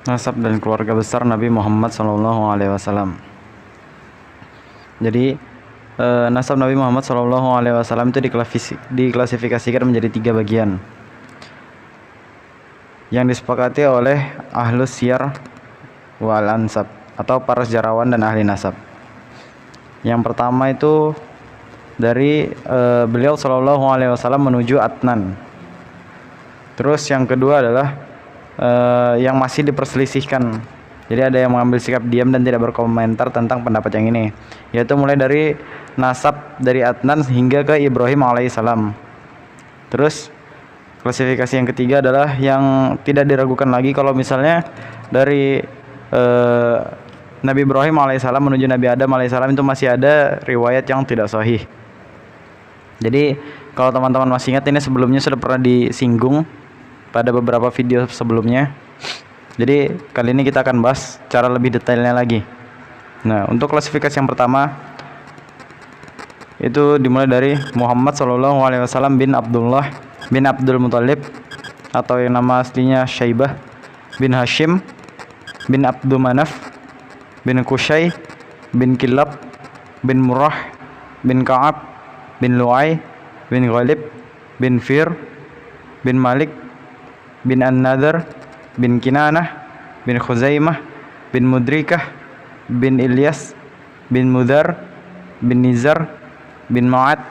Nasab dan keluarga besar Nabi Muhammad SAW. Jadi nasab Nabi Muhammad SAW itu diklasifikasikan menjadi 3 bagian yang disepakati oleh ahlus siyar wal ansab atau para sejarawan dan ahli nasab. Yang pertama itu dari beliau SAW menuju Adnan. Terus yang kedua adalah yang masih diperselisihkan. Jadi ada yang mengambil sikap diam dan tidak berkomentar tentang pendapat yang ini, yaitu mulai dari nasab dari Adnan hingga ke Ibrahim alaihissalam. Terus klasifikasi yang ketiga adalah yang tidak diragukan lagi kalau misalnya dari Nabi Ibrahim alaihissalam menuju Nabi Adam alaihissalam itu masih ada riwayat yang tidak sahih. Jadi kalau teman-teman masih ingat, ini sebelumnya sudah pernah disinggung pada beberapa video sebelumnya. Jadi kali ini kita akan bahas cara lebih detailnya lagi. Nah, untuk klasifikasi yang pertama itu dimulai dari Muhammad SAW bin Abdullah bin Abdul Muthalib, atau yang nama aslinya Syaibah bin Hashim bin Abdul Manaf bin Qusay bin Kilab bin Murrah bin Ka'ab bin Lu'ay bin Ghalib bin Fir bin Malik bin An-Nadhr bin Kinanah bin Khuzaimah bin Mudrikah bin Ilyas bin Mudhar bin Nizar bin Ma'ad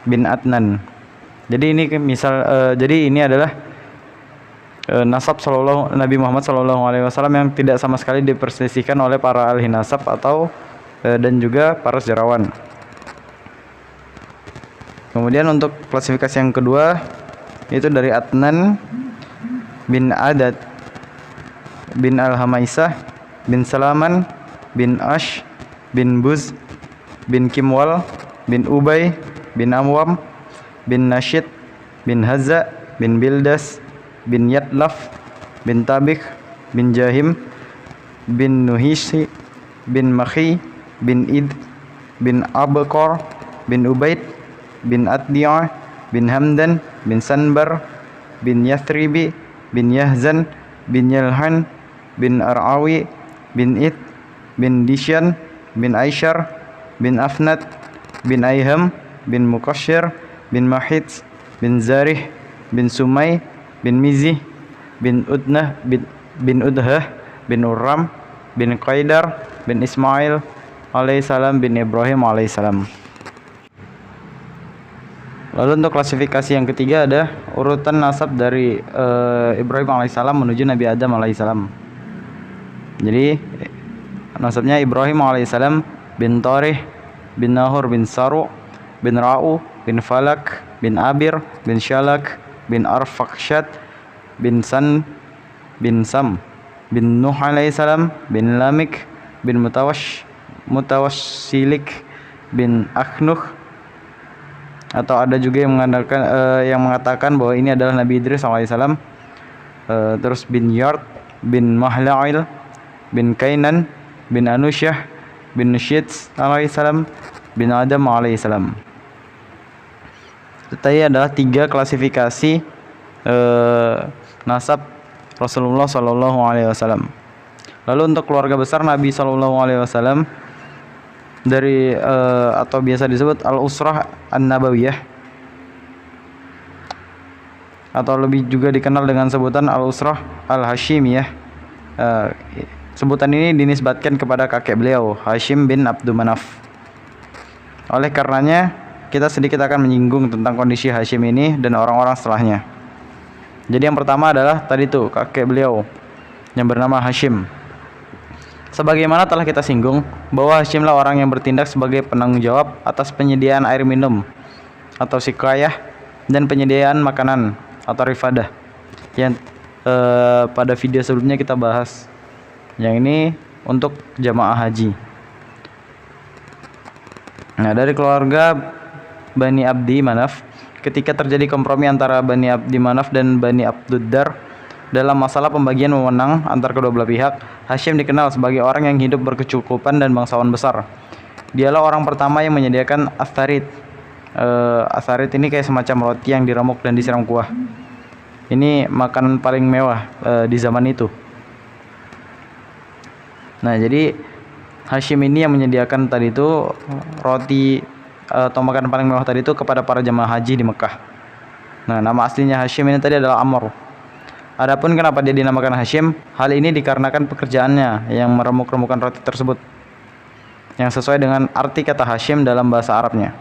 bin Adnan. Jadi ini jadi ini adalah nasab Nabi Muhammad SAW yang tidak sama sekali diperselisihkan oleh para ahli nasab atau dan juga para sejarawan. Kemudian untuk klasifikasi yang kedua itu dari Adnan bin Adad bin Al-Hamaisah bin Salaman bin Ash bin Buz bin Kimwal bin Ubay bin Amwam bin Nashid bin Hazza bin Bildas bin Yatlaf bin Tabik bin Jahim bin Nuhisi bin Makhi bin Id bin Abqar bin Ubaid bin Addi'ah bin Hamdan bin Sanbar bin Yathribi bin Yahzan bin Yalhan bin Ar'awi bin Id bin Disyan bin Aisyar bin Afnat bin Ayham bin Muqashir bin Mahid bin Zarih bin Sumay bin Mizih bin Udnah bin Udhah bin Urram bin Qaidar bin Ismail alaihissalam bin Ibrahim alaihissalam. Lalu untuk klasifikasi yang ketiga ada urutan nasab dari Ibrahim alaihissalam menuju Nabi Adam alaihissalam. Jadi nasabnya Ibrahim alaihissalam bin Tarih bin Nahur bin Saru bin Ra'u bin Falak bin Abir bin Shalak bin Arfakshat bin San bin Sam bin Nuh alaihissalam bin Lamik bin Mutawassilik bin Akhnuh, atau ada juga yang mengatakan bahwa ini adalah Nabi Idris alaihissalam. Terus bin Yard bin Mahla'il bin Kainan bin Anusyah bin Nusyits alaihissalam bin Adam alaihissalam. Tadi adalah 3 klasifikasi nasab Rasulullah SAW. Lalu untuk keluarga besar Nabi SAW dari atau biasa disebut al-usrah an-nabawiyah, atau lebih juga dikenal dengan sebutan al-usrah al-hashimiyah. Sebutan ini dinisbatkan kepada kakek beliau, Hashim bin Abdul Manaf. Oleh karenanya kita sedikit akan menyinggung tentang kondisi Hashim ini dan orang-orang setelahnya. Jadi yang pertama adalah tadi tuh kakek beliau yang bernama Hashim. Sebagaimana telah kita singgung bahwa Hashimlah orang yang bertindak sebagai penanggung jawab atas penyediaan air minum atau sikayah dan penyediaan makanan atau rifadah yang pada video sebelumnya kita bahas. Yang ini untuk jamaah haji. Nah, dari keluarga Bani Abdi Manaf, ketika terjadi kompromi antara Bani Abdi Manaf dan Bani Abduddar dalam masalah pembagian wewenang antar kedua belah pihak, Hashim dikenal sebagai orang yang hidup berkecukupan dan bangsawan besar. Dialah orang pertama yang menyediakan astarit. Astarit ini kayak semacam roti yang diremuk dan disiram kuah. Ini makanan paling mewah di zaman itu. Nah, jadi Hashim ini yang menyediakan tadi itu roti atau makanan paling mewah tadi itu kepada para jemaah haji di Mekah. Nah, nama aslinya Hashim ini tadi adalah Amr. Adapun kenapa dia dinamakan Hashim, hal ini dikarenakan pekerjaannya yang meremuk-remukkan roti tersebut, yang sesuai dengan arti kata Hashim dalam bahasa Arabnya.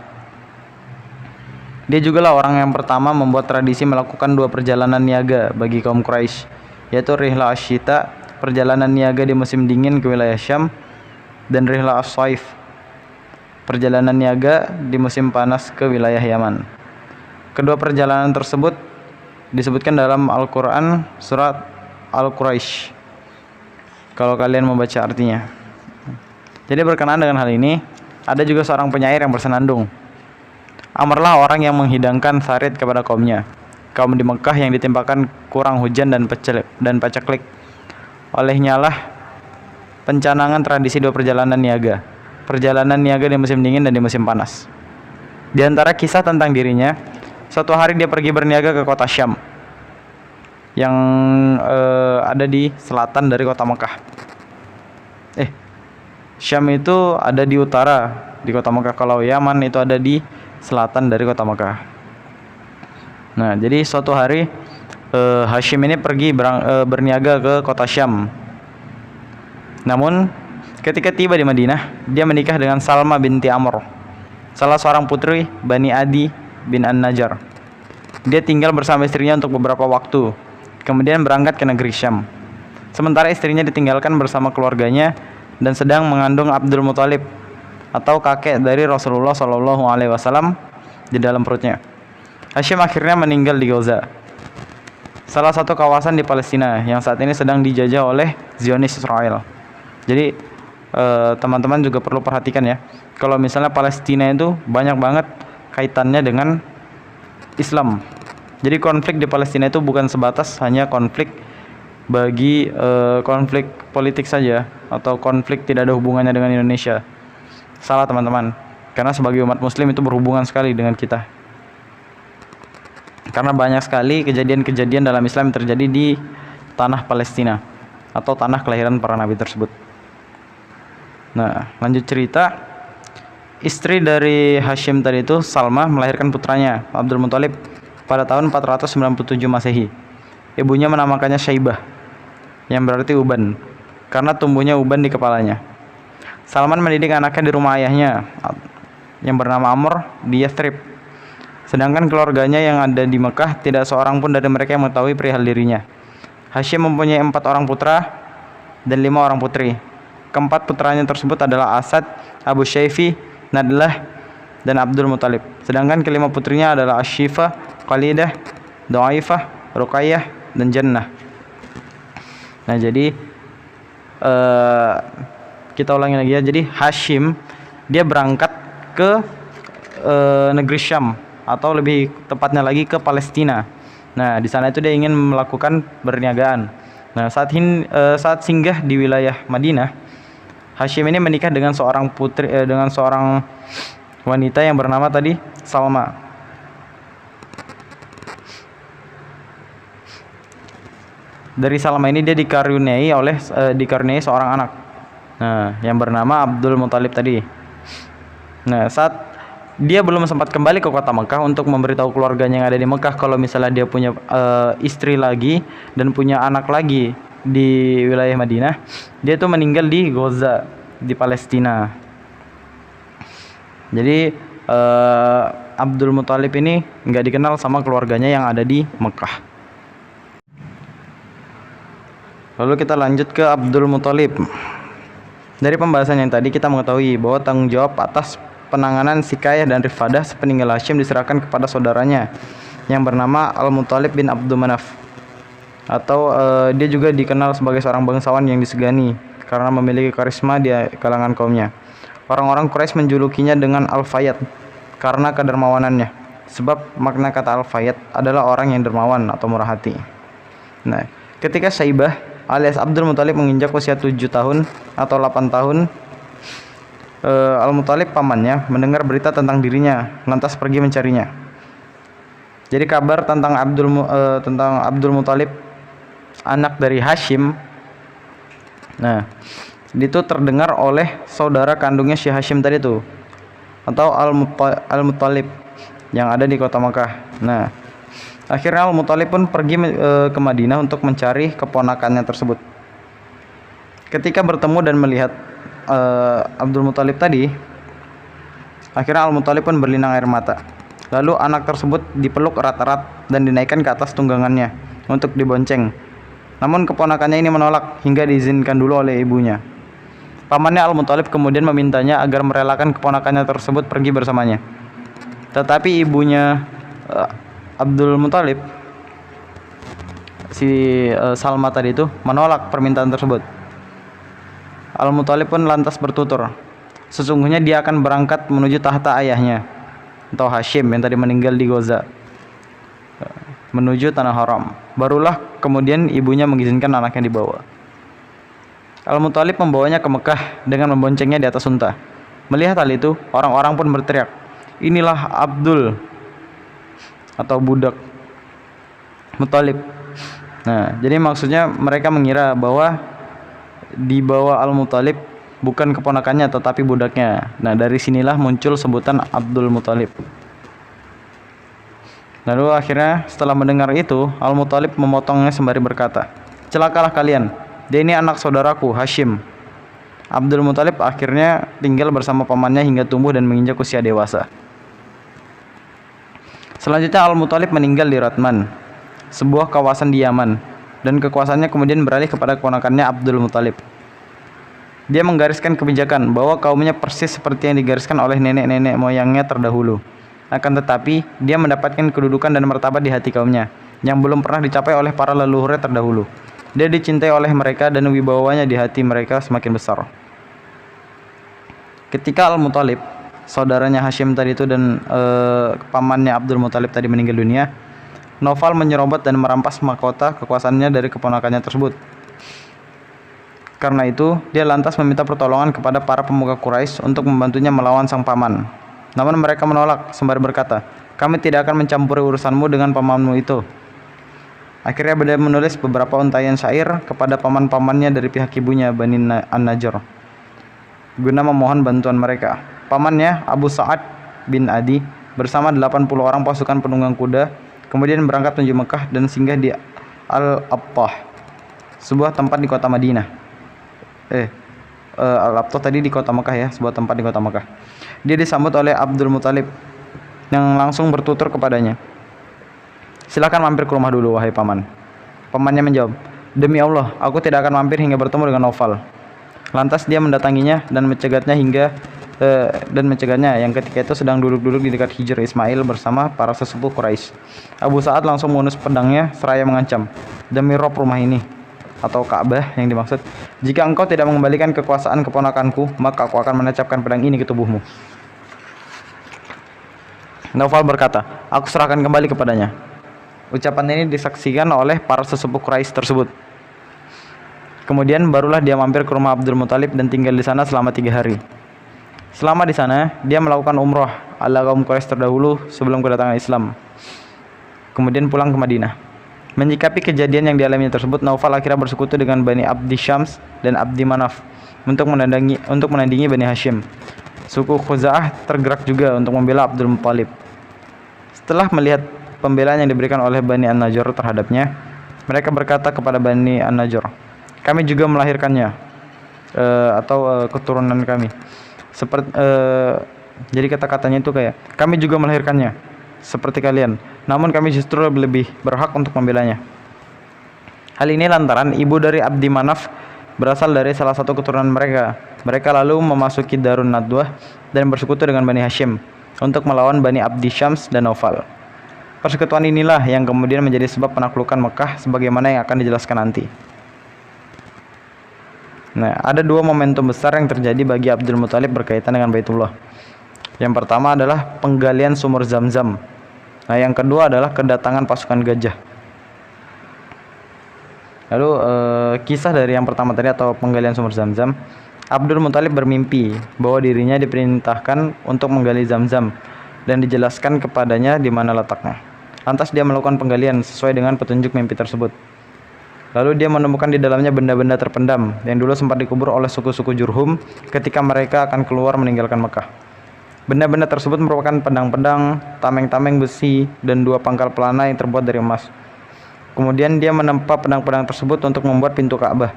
Dia juga lah orang yang pertama membuat tradisi melakukan 2 perjalanan niaga bagi kaum Quraisy, yaitu Rihla Asyita, perjalanan niaga di musim dingin ke wilayah Syam, dan Rihla As-Saif, perjalanan niaga di musim panas ke wilayah Yaman. Kedua perjalanan tersebut disebutkan dalam Al-Quran surat Al-Quraisy, kalau kalian membaca artinya. Jadi berkenaan dengan hal ini, ada juga seorang penyair yang bersenandung. Amrlah orang yang menghidangkan sarit kepada kaumnya, kaum di Mekah yang ditimpakan kurang hujan dan paceklik. Olehnya lah pencanangan tradisi 2 perjalanan niaga di musim dingin dan di musim panas. Di antara kisah tentang dirinya, suatu hari dia pergi berniaga ke kota Syam yang ada di selatan dari kota Mekah. Syam itu ada di utara di kota Mekah, kalau Yaman itu ada di selatan dari kota Mekah. Nah, jadi suatu hari Hashim ini pergi berniaga ke kota Syam. Namun ketika tiba di Madinah, dia menikah dengan Salma binti Amr, salah seorang putri Bani Adi bin An-Najjar. Dia tinggal bersama istrinya untuk beberapa waktu, kemudian berangkat ke negeri Syam. Sementara istrinya ditinggalkan bersama keluarganya dan sedang mengandung Abdul Muthalib atau kakek dari Rasulullah SAW di dalam perutnya. Hashim akhirnya meninggal di Gaza, salah satu kawasan di Palestina yang saat ini sedang dijajah oleh Zionis Israel. Jadi teman-teman juga perlu perhatikan ya, kalau misalnya Palestina itu banyak banget kaitannya dengan Islam. Jadi konflik di Palestina itu bukan sebatas hanya konflik bagi konflik politik saja, atau konflik tidak ada hubungannya dengan Indonesia. Salah teman-teman, karena sebagai umat muslim itu berhubungan sekali dengan kita, karena banyak sekali kejadian-kejadian dalam Islam yang terjadi di tanah Palestina atau tanah kelahiran para nabi tersebut. Nah, lanjut cerita. Istri dari Hashim tadi itu, Salma, melahirkan putranya Abdul Muthalib pada tahun 497 Masehi. Ibunya menamakannya Syaibah, yang berarti uban, karena tumbuhnya uban di kepalanya. Salman mendidik anaknya di rumah ayahnya yang bernama Amr di Yathrib. Sedangkan keluarganya yang ada di Mekah, tidak seorang pun dari mereka yang mengetahui perihal dirinya. Hashim mempunyai 4 orang putra dan 5 orang putri. Keempat putranya tersebut adalah Asad, Abu Syaifi, Nadlah, dan Abdul Muthalib. Sedangkan kelima putrinya adalah Ashifa, Khalidah, Du'aifah, Ruqayyah, dan Jannah. Nah, jadi kita ulangi lagi ya. Jadi Hashim dia berangkat ke negeri Syam, atau lebih tepatnya lagi ke Palestina. Nah, di sana itu dia ingin melakukan berniagaan. Nah, saat singgah di wilayah Madinah, Hashim ini menikah dengan seorang wanita yang bernama tadi Salma. Dari Salma ini dia dikaruniai seorang anak, nah, yang bernama Abdul Muthalib tadi. Nah, saat dia belum sempat kembali ke kota Mekah untuk memberitahu keluarganya yang ada di Mekah kalau misalnya dia punya istri lagi dan punya anak lagi di wilayah Madinah, dia tuh meninggal di Gaza di Palestina. Jadi Abdul Muthalib ini nggak dikenal sama keluarganya yang ada di Mekah. Lalu kita lanjut ke Abdul Muthalib. Dari pembahasan yang tadi kita mengetahui bahwa tanggung jawab atas penanganan Sikayah dan Rifadah sepeninggal Hashim diserahkan kepada saudaranya yang bernama Al-Muthalib bin Abdul Manaf, atau dia juga dikenal sebagai seorang bangsawan yang disegani karena memiliki karisma di kalangan kaumnya. Orang-orang Quraisy menjulukinya dengan Al-Fayyad karena kedermawanannya, sebab makna kata Al-Fayyad adalah orang yang dermawan atau murah hati. Nah, ketika Syaibah alias Abdul Muthalib menginjak usia 7 tahun atau 8 tahun, Al-Muthalib pamannya mendengar berita tentang dirinya, lantas pergi mencarinya. Jadi kabar tentang Abdul Muthalib, anak dari Hashim, nah, Itu terdengar oleh saudara kandungnya Syekh Hashim tadi tuh, atau Al-Muttalib yang ada di kota Makkah. Nah, akhirnya Al-Muttalib pun pergi ke Madinah untuk mencari keponakannya tersebut. Ketika bertemu dan melihat Abdul Muttalib tadi, akhirnya Al-Muttalib pun berlinang air mata. Lalu anak tersebut dipeluk erat-erat dan dinaikkan ke atas tunggangannya untuk dibonceng. Namun keponakannya ini menolak hingga diizinkan dulu oleh ibunya. Pamannya Al-Muttalib kemudian memintanya agar merelakan keponakannya tersebut pergi bersamanya. Tetapi ibunya Abdul Muttalib, si Salma tadi itu, menolak permintaan tersebut. Al-Muttalib pun lantas bertutur, sesungguhnya dia akan berangkat menuju tahta ayahnya atau Hashim yang tadi meninggal di Goza, menuju tanah haram. Barulah kemudian ibunya mengizinkan anaknya dibawa. Al-Muttalib membawanya ke Mekah dengan memboncengnya di atas unta. Melihat hal itu, orang-orang pun berteriak, inilah Abdul atau budak Muttalib. Nah, jadi maksudnya mereka mengira bahwa dibawa Al-Muttalib bukan keponakannya tetapi budaknya. Nah, dari sinilah muncul sebutan Abdul Muttalib. Lalu akhirnya setelah mendengar itu, Al-Muttalib memotongnya sembari berkata, celakalah kalian, dia ini anak saudaraku Hashim. Abdul Muttalib akhirnya tinggal bersama pamannya hingga tumbuh dan menginjak usia dewasa. Selanjutnya Al-Muttalib meninggal di Ratman, sebuah kawasan di Yaman, dan kekuasaannya kemudian beralih kepada keponakannya Abdul Muttalib. Dia menggariskan kebijakan bahwa kaumnya persis seperti yang digariskan oleh nenek-nenek moyangnya terdahulu. Akan tetapi, dia mendapatkan kedudukan dan martabat di hati kaumnya yang belum pernah dicapai oleh para leluhurnya terdahulu. Dia dicintai oleh mereka dan wibawanya di hati mereka semakin besar. Ketika Al-Muttalib, saudaranya Hashim tadi itu, dan pamannya Abdul Muttalib tadi meninggal dunia, Naufal menyerobot dan merampas mahkota kekuasaannya dari keponakannya tersebut. Karena itu, dia lantas meminta pertolongan kepada para pemuka Quraisy untuk membantunya melawan sang paman. Namun mereka menolak sembari berkata, kami tidak akan mencampuri urusanmu dengan pamanmu itu. Akhirnya beliau menulis beberapa untaian syair kepada paman-pamannya dari pihak ibunya Bani An-Najjar guna memohon bantuan mereka. Pamannya Abu Sa'ad bin Adi bersama 80 orang pasukan penunggang kuda kemudian berangkat menuju Mekah dan singgah di Al-Abtah, sebuah tempat di kota Madinah. Al-Abtah tadi di kota Mekah ya, sebuah tempat di kota Mekah. Dia disambut oleh Abdul Muttalib yang langsung bertutur kepadanya, silakan mampir ke rumah dulu wahai paman. Pamannya menjawab, demi Allah, aku tidak akan mampir hingga bertemu dengan Naufal. Lantas dia mendatanginya dan mencegahnya yang ketika itu sedang duduk-duduk di dekat Hijr Ismail bersama para sesepuh Quraisy. Abu Sa'ad langsung mengunus pedangnya seraya mengancam, demi Rob rumah ini atau Ka'bah yang dimaksud, jika engkau tidak mengembalikan kekuasaan keponakanku, maka aku akan menancapkan pedang ini ke tubuhmu. Naufal berkata, aku serahkan kembali kepadanya. Ucapan ini disaksikan oleh para sesepuh Quraisy tersebut. Kemudian barulah dia mampir ke rumah Abdul Muttalib dan tinggal di sana selama 3 hari. Selama di sana, dia melakukan umroh ala kaum Quraisy terdahulu sebelum kedatangan Islam. Kemudian pulang ke Madinah. Menyikapi kejadian yang dialaminya tersebut, Naufal akhirnya bersekutu dengan Bani Abdi Syams dan Abdi Manaf untuk menandingi Bani Hashim. Suku Khuza'ah tergerak juga untuk membela Abdul Muttalib. Setelah melihat pembelaan yang diberikan oleh Bani An-Najjar terhadapnya, mereka berkata kepada Bani An-Najjar, kami juga melahirkannya, atau keturunan kami. Jadi kata-katanya itu kayak, kami juga melahirkannya seperti kalian, namun kami justru lebih berhak untuk membelanya. Hal ini lantaran ibu dari Abdi Manaf berasal dari salah satu keturunan mereka. Mereka lalu memasuki Darun Nadwah dan bersekutu dengan Bani Hashim untuk melawan Bani Abdi Syams dan Naufal. Persekutuan inilah yang kemudian menjadi sebab penaklukan Mekah sebagaimana yang akan dijelaskan nanti. Nah, ada 2 momentum besar yang terjadi bagi Abdul Muttalib berkaitan dengan Baitullah. Yang pertama adalah penggalian sumur Zam-Zam. Nah, yang kedua adalah kedatangan pasukan gajah. Lalu kisah dari yang pertama tadi atau penggalian sumur Zam-Zam, Abdul Muttalib bermimpi bahwa dirinya diperintahkan untuk menggali Zam-Zam dan dijelaskan kepadanya di mana letaknya. Lantas dia melakukan penggalian sesuai dengan petunjuk mimpi tersebut. Lalu dia menemukan di dalamnya benda-benda terpendam yang dulu sempat dikubur oleh suku-suku Jurhum ketika mereka akan keluar meninggalkan Mekah. Benda-benda tersebut merupakan pedang-pedang, tameng-tameng besi, dan 2 pangkal pelana yang terbuat dari emas. Kemudian dia menempa pedang-pedang tersebut untuk membuat pintu Ka'bah.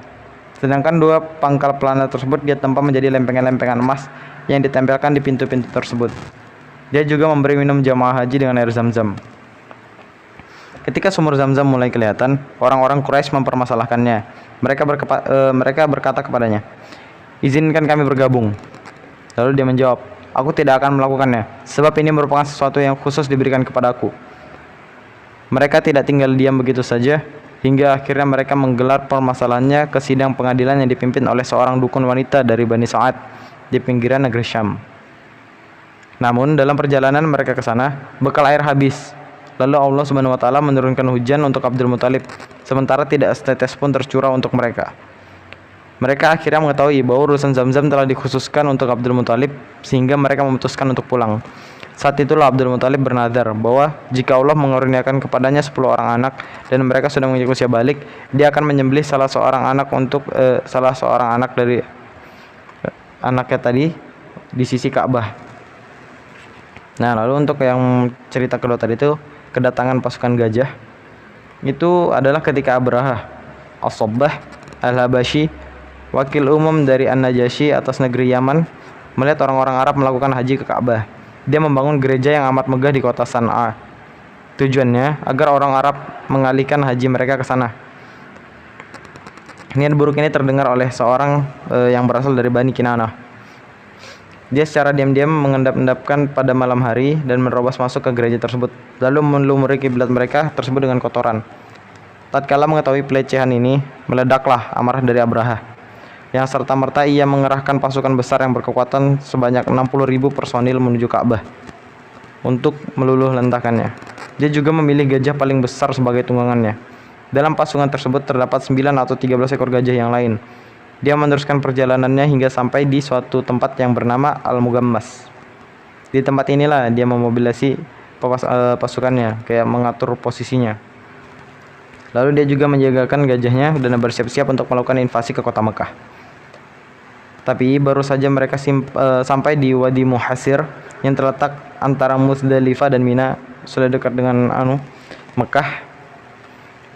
Sedangkan 2 pangkal pelana tersebut dia tempa menjadi lempengan-lempengan emas yang ditempelkan di pintu-pintu tersebut. Dia juga memberi minum jamaah haji dengan air Zam-Zam. Ketika sumur Zam-Zam mulai kelihatan, orang-orang Quraisy mempermasalahkannya. Mereka berkata kepadanya, "Izinkan kami bergabung." Lalu dia menjawab, "Aku tidak akan melakukannya, sebab ini merupakan sesuatu yang khusus diberikan kepadaku." Mereka tidak tinggal diam begitu saja, hingga akhirnya mereka menggelar permasalahannya ke sidang pengadilan yang dipimpin oleh seorang dukun wanita dari Bani Sa'ad di pinggiran negeri Syam. Namun dalam perjalanan mereka ke sana, bekal air habis. Lalu Allah Subhanahu wa taala menurunkan hujan untuk Abdul Muthalib, sementara tidak setetes pun tercurah untuk mereka. Mereka akhirnya mengetahui bahwa urusan Zam-Zam telah dikhususkan untuk Abdul Muthalib, sehingga mereka memutuskan untuk pulang. Saat itulah Abdul Muthalib bernadar bahwa jika Allah mengaruniakan kepadanya 10 orang anak dan mereka sudah menginjak usia balik, dia akan menyembelih salah seorang anak dari anaknya tadi di sisi Ka'bah. Nah, lalu untuk yang cerita kedua tadi itu kedatangan pasukan gajah itu adalah ketika Abraha As-Sabbah Al-Habashi, wakil umum dari An-Najasyi atas negeri Yaman, melihat orang-orang Arab melakukan haji ke Ka'bah. Dia membangun gereja yang amat megah di kota San'a. Tujuannya agar orang Arab mengalihkan haji mereka ke sana. Niat buruk ini terdengar oleh seorang yang berasal dari Bani Kinanah. Dia secara diam-diam mengendap-endapkan pada malam hari dan menerobos masuk ke gereja tersebut, lalu melumuri kiblat mereka tersebut dengan kotoran. Tatkala mengetahui pelecehan ini, meledaklah amarah dari Abraha, yang serta-merta ia mengerahkan pasukan besar yang berkekuatan sebanyak 60.000 personil menuju Ka'bah untuk meluluh lantahkannya. Dia juga memilih gajah paling besar sebagai tunggangannya. Dalam pasukan tersebut terdapat 9 atau 13 ekor gajah yang lain. Dia meneruskan perjalanannya hingga sampai di suatu tempat yang bernama Al-Mugammas. Di tempat inilah dia memobilisasi pasukannya, kayak mengatur posisinya. Lalu dia juga menjagakan gajahnya dan bersiap-siap untuk melakukan invasi ke kota Mekah. Tapi baru saja mereka sampai di Wadi Muhasir yang terletak antara Muzdalifah dan Mina, sudah dekat dengan Mekah.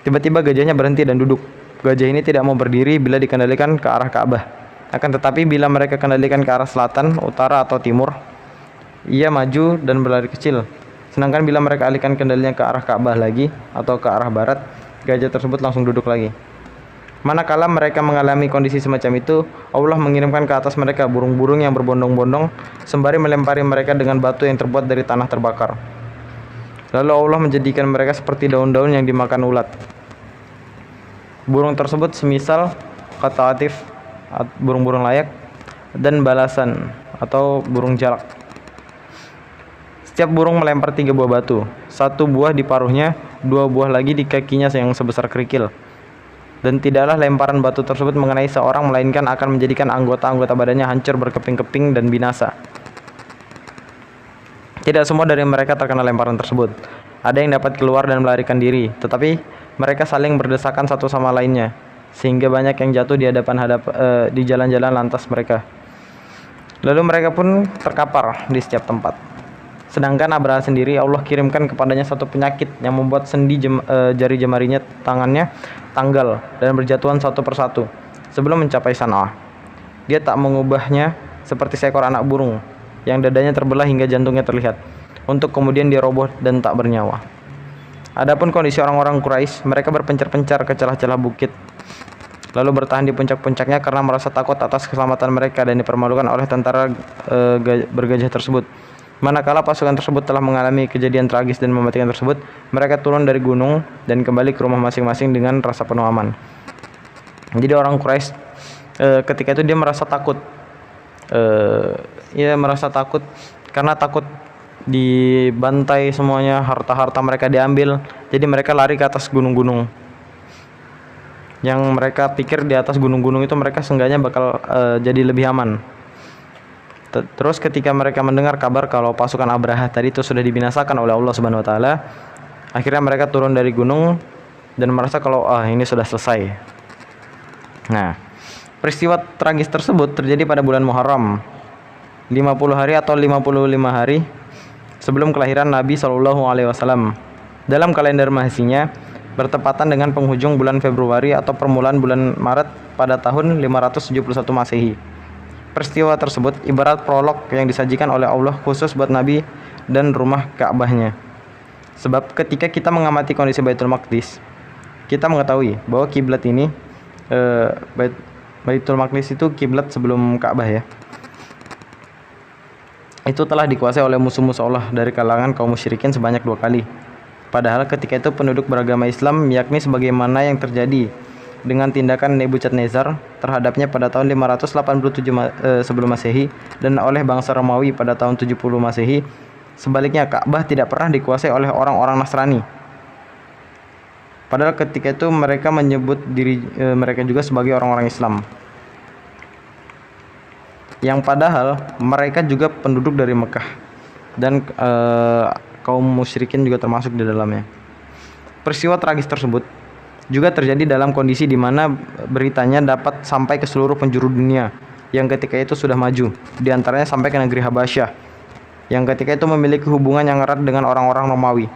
Tiba-tiba gajahnya berhenti dan duduk. Gajah ini tidak mau berdiri bila dikendalikan ke arah Ka'bah. Akan tetapi bila mereka kendalikan ke arah selatan, utara atau timur, ia maju dan berlari kecil. Sedangkan bila mereka alihkan kendalinya ke arah Ka'bah lagi atau ke arah barat, gajah tersebut langsung duduk lagi. Manakala mereka mengalami kondisi semacam itu, Allah mengirimkan ke atas mereka burung-burung yang berbondong-bondong sembari melempari mereka dengan batu yang terbuat dari tanah terbakar. Lalu Allah menjadikan mereka seperti daun-daun yang dimakan ulat. Burung tersebut semisal kata atif, burung-burung layak, dan balasan atau burung jalak. Setiap burung melempar 3 buah batu, 1 buah di paruhnya, 2 buah lagi di kakinya yang sebesar kerikil. Dan tidaklah lemparan batu tersebut mengenai seorang, melainkan akan menjadikan anggota-anggota badannya hancur berkeping-keping dan binasa. Tidak semua dari mereka terkena lemparan tersebut. Ada yang dapat keluar dan melarikan diri, tetapi mereka saling berdesakan satu sama lainnya, sehingga banyak yang jatuh di jalan-jalan lantas mereka. Lalu mereka pun terkapar di setiap tempat. Sedangkan Abraha sendiri, Allah kirimkan kepadanya satu penyakit yang membuat sendi jari jemarinya tangannya tanggal dan berjatuhan satu persatu sebelum mencapai San'a. Dia tak mengubahnya seperti seekor anak burung yang dadanya terbelah hingga jantungnya terlihat, untuk kemudian dia roboh dan tak bernyawa. Adapun kondisi orang-orang Quraisy, mereka berpencar-pencar ke celah-celah bukit, lalu bertahan di puncak-puncaknya karena merasa takut atas keselamatan mereka dan dipermalukan oleh tentara bergajah tersebut. Manakala pasukan tersebut telah mengalami kejadian tragis dan mematikan tersebut, mereka turun dari gunung dan kembali ke rumah masing-masing dengan rasa penuh aman. Jadi orang Quraisy ketika itu dia merasa takut. Karena takut dibantai semuanya, harta-harta mereka diambil. Jadi mereka lari ke atas gunung-gunung. Yang mereka pikir di atas gunung-gunung itu mereka seenggaknya bakal jadi lebih aman. Terus ketika mereka mendengar kabar kalau pasukan Abraha tadi itu sudah dibinasakan oleh Allah Subhanahu wa taala, akhirnya mereka turun dari gunung dan merasa kalau ini sudah selesai. Nah, peristiwa tragis tersebut terjadi pada bulan Muharram, 50 hari atau 55 hari sebelum kelahiran Nabi Shallallahu Alaihi Wasallam. Dalam kalender Masehinya bertepatan dengan penghujung bulan Februari atau permulaan bulan Maret pada tahun 571 Masehi. Peristiwa tersebut ibarat prolog yang disajikan oleh Allah khusus buat Nabi dan rumah Ka'bahnya. Sebab ketika kita mengamati kondisi Baitul Maqdis, kita mengetahui bahwa kiblat ini Baitul Maqdis itu kiblat sebelum Ka'bah ya. Itu telah dikuasai oleh musuh-musuh Allah dari kalangan kaum musyrikin sebanyak 2 kali. Padahal ketika itu penduduk beragama Islam, yakni sebagaimana yang terjadi dengan tindakan Nebukadnezar terhadapnya pada tahun 587 sebelum Masehi dan oleh bangsa Romawi pada tahun 70 Masehi. Sebaliknya, Ka'bah tidak pernah dikuasai oleh orang-orang Nasrani. Padahal ketika itu mereka menyebut diri mereka juga sebagai orang-orang Islam. Yang padahal mereka juga penduduk dari Mekah dan kaum musyrikin juga termasuk di dalamnya. Peristiwa tragis tersebut juga terjadi dalam kondisi di mana beritanya dapat sampai ke seluruh penjuru dunia yang ketika itu sudah maju, diantaranya sampai ke negeri Habasyah yang ketika itu memiliki hubungan yang erat dengan orang-orang Romawi.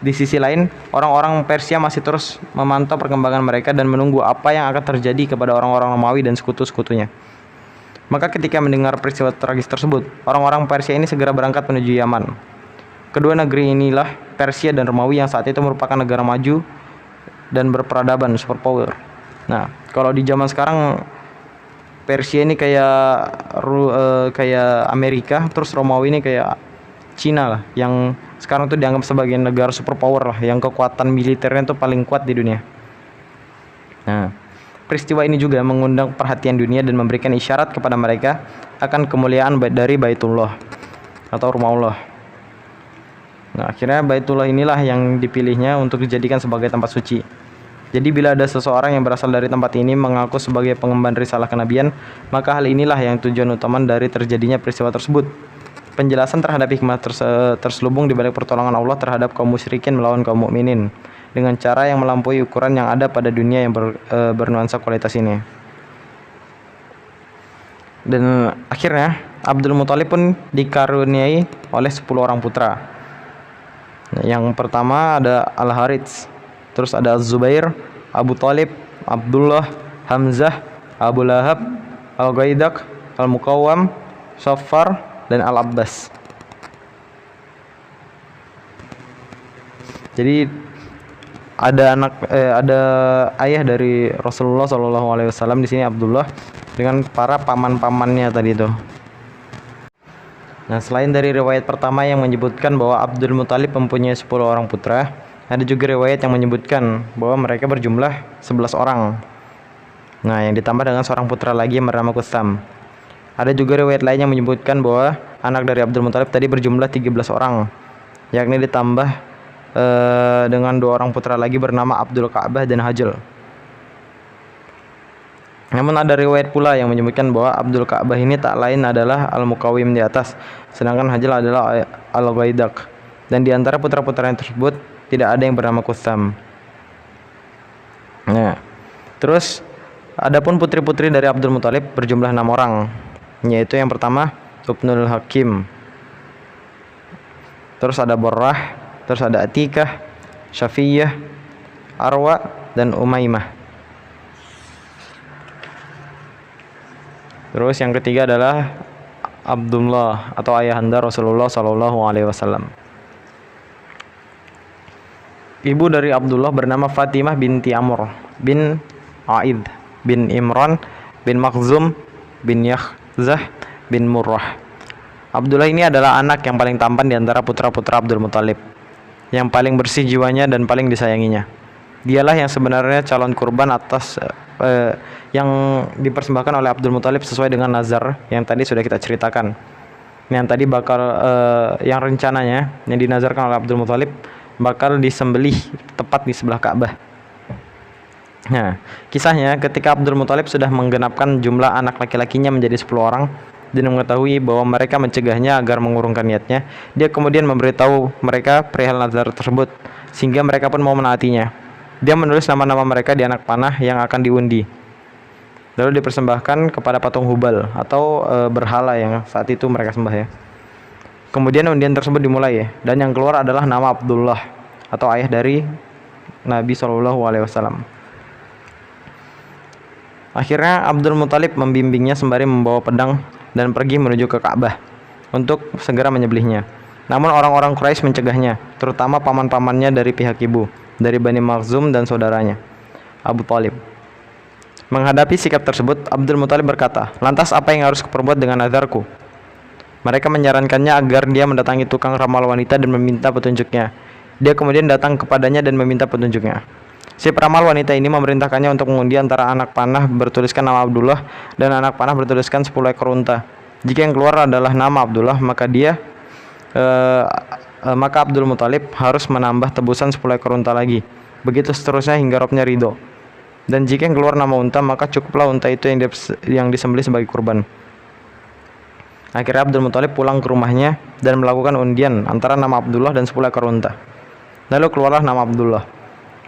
Di sisi lain, orang-orang Persia masih terus memantau perkembangan mereka dan menunggu apa yang akan terjadi kepada orang-orang Romawi dan sekutu-sekutunya. Maka ketika mendengar peristiwa tragis tersebut, orang-orang Persia ini segera berangkat menuju Yaman. Kedua negeri inilah, Persia dan Romawi, yang saat itu merupakan negara maju dan berperadaban, superpower. Nah, kalau di zaman sekarang Persia ini kayak Amerika, terus Romawi ini kayak Cina lah, yang sekarang tuh dianggap sebagai negara superpower lah, yang kekuatan militernya tuh paling kuat di dunia. Nah, peristiwa ini juga mengundang perhatian dunia dan memberikan isyarat kepada mereka akan kemuliaan dari Baitullah atau rumah Allah. Nah, akhirnya Baitullah inilah yang dipilihnya untuk dijadikan sebagai tempat suci. Jadi bila ada seseorang yang berasal dari tempat ini mengaku sebagai pengemban risalah kenabian, maka hal inilah yang tujuan utama dari terjadinya peristiwa tersebut. Penjelasan terhadap hikmah terselubung di balik pertolongan Allah terhadap kaum musyrikin melawan kaum mukminin dengan cara yang melampaui ukuran yang ada pada dunia yang bernuansa kualitas ini. Dan akhirnya Abdul Muthalib pun dikaruniai oleh 10 orang putra. Yang pertama ada Al-Harits, terus ada Az-Zubair, Abu Thalib, Abdullah, Hamzah, Abu Lahab, Al-Ghaidak, Al-Muqawwam, Saffar, dan Al-Abbas. Jadi ada ayah dari Rasulullah SAW di sini, Abdullah, dengan para paman-pamannya tadi itu. Nah, selain dari riwayat pertama yang menyebutkan bahwa Abdul Muthalib mempunyai 10 orang putra, ada juga riwayat yang menyebutkan bahwa mereka berjumlah 11 orang. Nah, yang ditambah dengan seorang putra lagi yang bernama Kusam. Ada juga riwayat lain yang menyebutkan bahwa anak dari Abdul Muthalib tadi berjumlah 13 orang, yakni ditambah dengan 2 orang putra lagi bernama Abdul Ka'bah dan Hajl. Namun ada riwayat pula yang menyebutkan bahwa Abdul Ka'bah ini tak lain adalah Al-Muqawwim di atas, sedangkan Hajl adalah Al-Ghaidak. Dan di antara putra-putra yang tersebut tidak ada yang bernama Kusam. Nah, terus adapun putri-putri dari Abdul Muthalib berjumlah 6 orang, yaitu yang pertama Ibnul Hakim, terus ada Borrah, terus ada Atikah, Syafiyah, Arwa, dan Umaymah. Terus yang ketiga adalah Abdullah atau ayahanda Rasulullah SAW. Ibu dari Abdullah bernama Fatimah binti Amr bin Aid bin Imran bin Makhzum bin Yakhzah bin Murrah. Abdullah ini adalah anak yang paling tampan di antara putra-putra Abdul Muthalib, yang paling bersih jiwanya dan paling disayanginya. Dialah yang sebenarnya calon kurban atas yang dipersembahkan oleh Abdul Muthalib sesuai dengan nazar yang tadi sudah kita ceritakan. Yang tadi bakal yang rencananya yang dinazarkan oleh Abdul Muthalib bakal disembelih tepat di sebelah Ka'bah. Nah, kisahnya ketika Abdul Muthalib sudah menggenapkan jumlah anak laki-lakinya menjadi 10 orang dan mengetahui bahwa mereka mencegahnya agar mengurungkan niatnya, dia kemudian memberitahu mereka perihal nazar tersebut sehingga mereka pun mau menaatinya. Dia menulis nama-nama mereka di anak panah yang akan diundi, lalu dipersembahkan kepada patung Hubal atau berhala yang saat itu mereka sembah ya. Kemudian undian tersebut dimulai ya, dan yang keluar adalah nama Abdullah atau ayah dari Nabi SAW. Akhirnya Abdul Muthalib membimbingnya sembari membawa pedang dan pergi menuju ke Ka'bah untuk segera menyembelihnya. Namun orang-orang Quraisy mencegahnya, terutama paman-pamannya dari pihak ibu, dari Bani Makhzum dan saudaranya, Abu Thalib. Menghadapi sikap tersebut, Abdul Muthalib berkata, "Lantas apa yang harus kuperbuat dengan nazarku?" Mereka menyarankannya agar dia mendatangi tukang ramal wanita dan meminta petunjuknya. Dia kemudian datang kepadanya dan meminta petunjuknya. Si peramal wanita ini memerintahkannya untuk mengundi antara anak panah bertuliskan nama Abdullah dan anak panah bertuliskan 10 ekor unta. Jika yang keluar adalah nama Abdullah, maka Abdul Muthalib harus menambah tebusan 10 ekor unta lagi. Begitu seterusnya hingga Robnya ridho. Dan jika yang keluar nama unta, maka cukuplah unta itu yang disembelih sebagai kurban. Akhirnya Abdul Muthalib pulang ke rumahnya dan melakukan undian antara nama Abdullah dan 10 ekor unta. Lalu keluarlah nama Abdullah.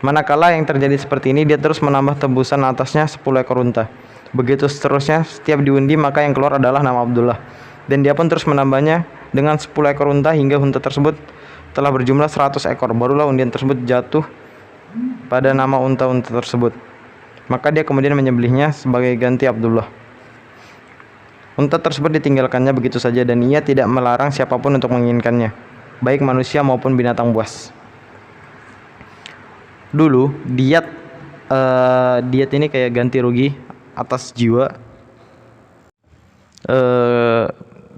Manakala yang terjadi seperti ini, dia terus menambah tebusan atasnya 10 ekor unta. Begitu seterusnya, setiap diundi maka yang keluar adalah nama Abdullah. Dan dia pun terus menambahnya dengan 10 ekor unta hingga unta tersebut telah berjumlah 100 ekor. Barulah undian tersebut jatuh pada nama unta-unta tersebut. Maka dia kemudian menyembelihnya sebagai ganti Abdullah. Unta tersebut ditinggalkannya begitu saja dan ia tidak melarang siapapun untuk menginginkannya, baik manusia maupun binatang buas. Dulu diet ini kayak ganti rugi atas jiwa,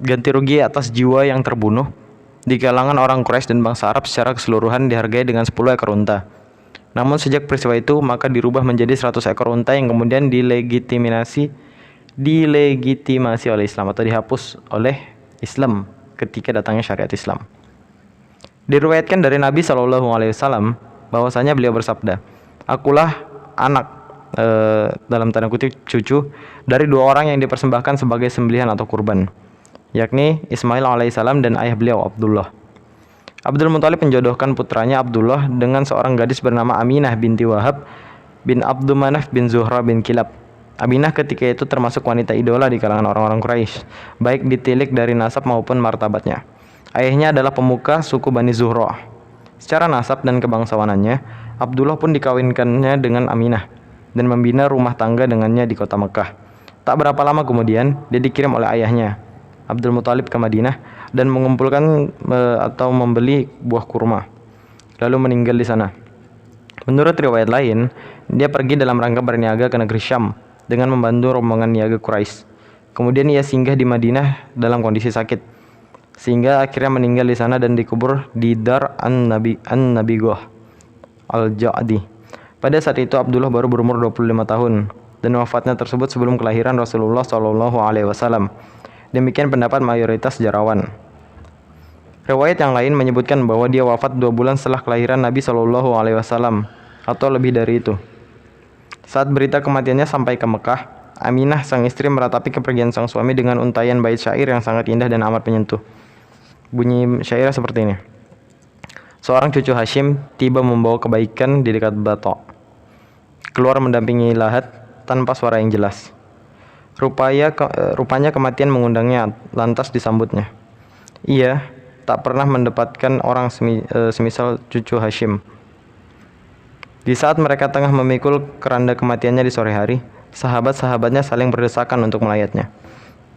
ganti rugi atas jiwa yang terbunuh di kalangan orang Quraisy dan bangsa Arab secara keseluruhan dihargai dengan 10 ekor unta. Namun sejak peristiwa itu maka dirubah menjadi 100 ekor unta yang kemudian dilegitimasi oleh Islam atau dihapus oleh Islam ketika datangnya syariat Islam. Diriwayatkan dari Nabi SAW bahwasanya beliau bersabda, "Akulah anak dalam tanda kutip cucu dari 2 orang yang dipersembahkan sebagai sembelihan atau kurban, yakni Ismail alaihissalam dan ayah beliau Abdullah." Abdul Muthalib menjodohkan putranya Abdullah dengan seorang gadis bernama Aminah binti Wahab bin Abdul Manaf bin Zuhra bin Kilab. Aminah ketika itu termasuk wanita idola di kalangan orang-orang Quraisy, baik ditilik dari nasab maupun martabatnya. Ayahnya adalah pemuka suku Bani Zuhra. Secara nasab dan kebangsawanannya, Abdullah pun dikawinkannya dengan Aminah dan membina rumah tangga dengannya di kota Mekah. Tak berapa lama kemudian, dia dikirim oleh ayahnya, Abdul Muthalib, ke Madinah dan mengumpulkan atau membeli buah kurma, lalu meninggal di sana. Menurut riwayat lain, dia pergi dalam rangka berniaga ke negeri Syam dengan membantu rombongan niaga Quraisy. Kemudian ia singgah di Madinah dalam kondisi sakit, sehingga akhirnya meninggal di sana dan dikubur di Dar An-Nabighah Al-Ja'di. Pada saat itu Abdullah baru berumur 25 tahun dan wafatnya tersebut sebelum kelahiran Rasulullah SAW. Demikian pendapat mayoritas sejarawan. Riwayat yang lain menyebutkan bahwa dia wafat 2 bulan setelah kelahiran Nabi SAW atau lebih dari itu. Saat berita kematiannya sampai ke Mekah, Aminah sang istri meratapi kepergian sang suami dengan untaian bait syair yang sangat indah dan amat menyentuh. Bunyi syairnya seperti ini. Seorang cucu Hashim tiba membawa kebaikan di dekat Bato. Keluar mendampingi Lahat tanpa suara yang jelas. Rupanya kematian mengundangnya, lantas disambutnya. Ia tak pernah mendapatkan orang semisal cucu Hashim. Di saat mereka tengah memikul keranda kematiannya di sore hari, sahabat-sahabatnya saling berdesakan untuk melayatnya.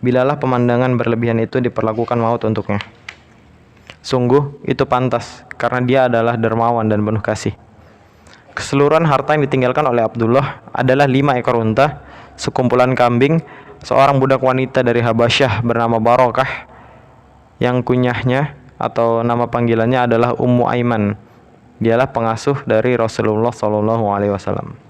Bilalah pemandangan berlebihan itu diperlakukan maut untuknya. Sungguh itu pantas, karena dia adalah dermawan dan penuh kasih. Keseluruhan harta yang ditinggalkan oleh Abdullah adalah 5 ekor unta, sekumpulan kambing, seorang budak wanita dari Habasyah bernama Barokah, yang kunyahnya atau nama panggilannya adalah Ummu Aiman. Dialah pengasuh dari Rasulullah SAW.